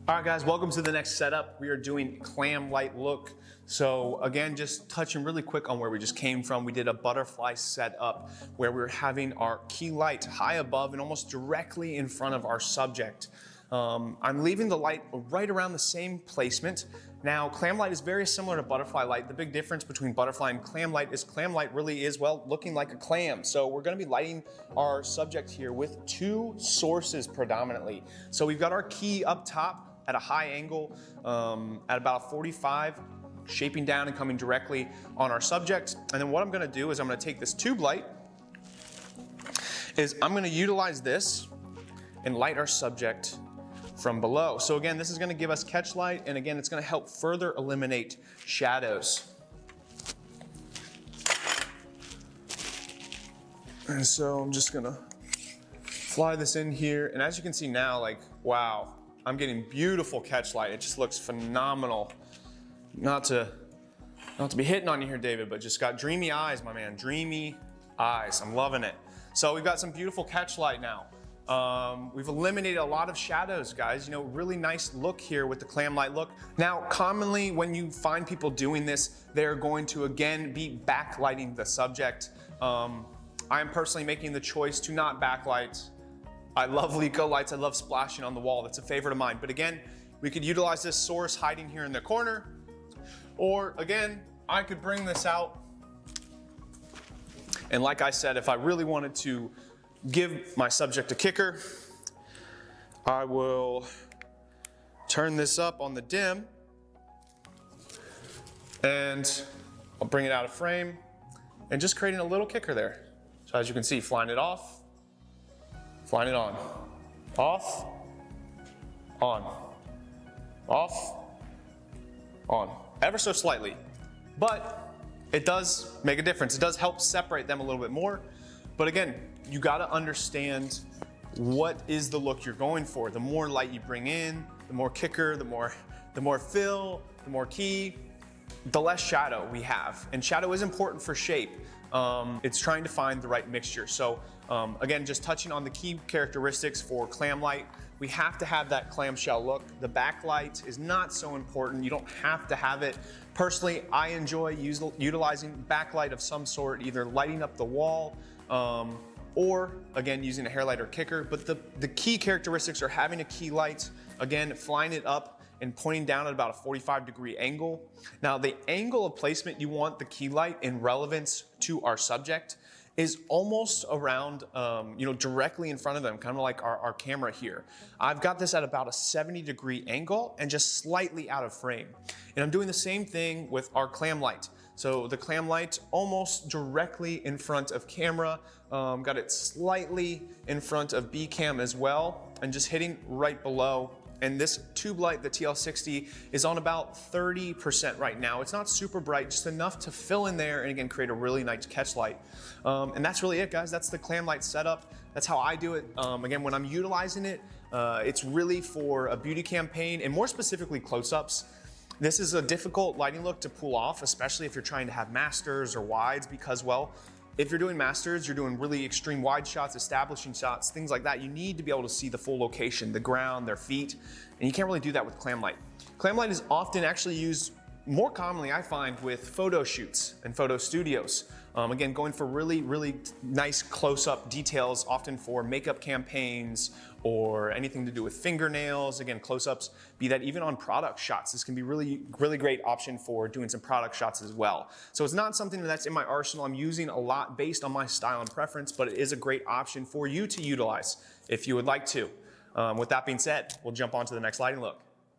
All right, guys, welcome to the next setup. We are doing clam light look. So again, just touching really quick on where we just came from. We did a butterfly setup where we're having our key light high above and almost directly in front of our subject. I'm leaving the light right around the same placement. Now, clam light is very similar to butterfly light. The big difference between butterfly and clam light is clam light really is, well, looking like a clam. So we're gonna be lighting our subject here with two sources predominantly. So we've got our key up top at a high angle, at about 45, shaping down and coming directly on our subject. And then what I'm gonna do is I'm gonna take this tube light, I'm gonna utilize this and light our subject from below. So again, this is gonna give us catch light, and again, it's gonna help further eliminate shadows. And so I'm just gonna fly this in here, and as you can see now, like, wow, I'm getting beautiful catch light. It just looks phenomenal. Not to be hitting on you here, David, but just got dreamy eyes, my man, dreamy eyes. I'm loving it. So we've got some beautiful catch light now. We've eliminated a lot of shadows, guys. You know, really nice look here with the clam light look. Now, commonly when you find people doing this, they're going to again be backlighting the subject. I am personally making the choice to not backlight. I love Leco lights, I love splashing on the wall. That's a favorite of mine. But again, we could utilize this source hiding here in the corner. Or again, I could bring this out. And like I said, if I really wanted to give my subject a kicker, I will turn this up on the dim and I'll bring it out of frame and just creating a little kicker there. So as you can see, flying it off, flying it on, off, off, on, ever so slightly. But it does make a difference. It does help separate them a little bit more. But again, you gotta understand what is the look you're going for. The more light you bring in, the more kicker, the more fill, the more key, the less shadow we have. And shadow is important for shape. It's trying to find the right mixture. So again, just touching on the key characteristics for clam light, we have to have that clamshell look. The backlight is not so important. You don't have to have it. Personally, I enjoy utilizing backlight of some sort, either lighting up the wall, or again, using a hair light or kicker. But the key characteristics are having a key light, again, flying it up and pointing down at about a 45-degree angle. Now, the angle of placement you want the key light in relevance to our subject is almost around, directly in front of them, kind of like our camera here. I've got this at about a 70-degree angle and just slightly out of frame. And I'm doing the same thing with our clam light. So the clam light almost directly in front of camera, got it slightly in front of B cam as well, and just hitting right below. And this tube light, the TL60, is on about 30% right now. It's not super bright, just enough to fill in there and again, create a really nice catch light. And that's really it, guys. That's the clam light setup. That's how I do it. Again, when I'm utilizing it, it's really for a beauty campaign and more specifically close-ups. This is a difficult lighting look to pull off, especially if you're trying to have masters or wides because, well, if you're doing masters, you're doing really extreme wide shots, establishing shots, things like that. You need to be able to see the full location, the ground, their feet, and you can't really do that with clam light. Clam light is often actually used more commonly, I find, with photo shoots and photo studios. Again, going for really, really nice close-up details, often for makeup campaigns or anything to do with fingernails. Again, close-ups, be that even on product shots. This can be really, really great option for doing some product shots as well. So it's not something that's in my arsenal. I'm using a lot based on my style and preference, but it is a great option for you to utilize if you would like to. With that being said, we'll jump on to the next lighting look.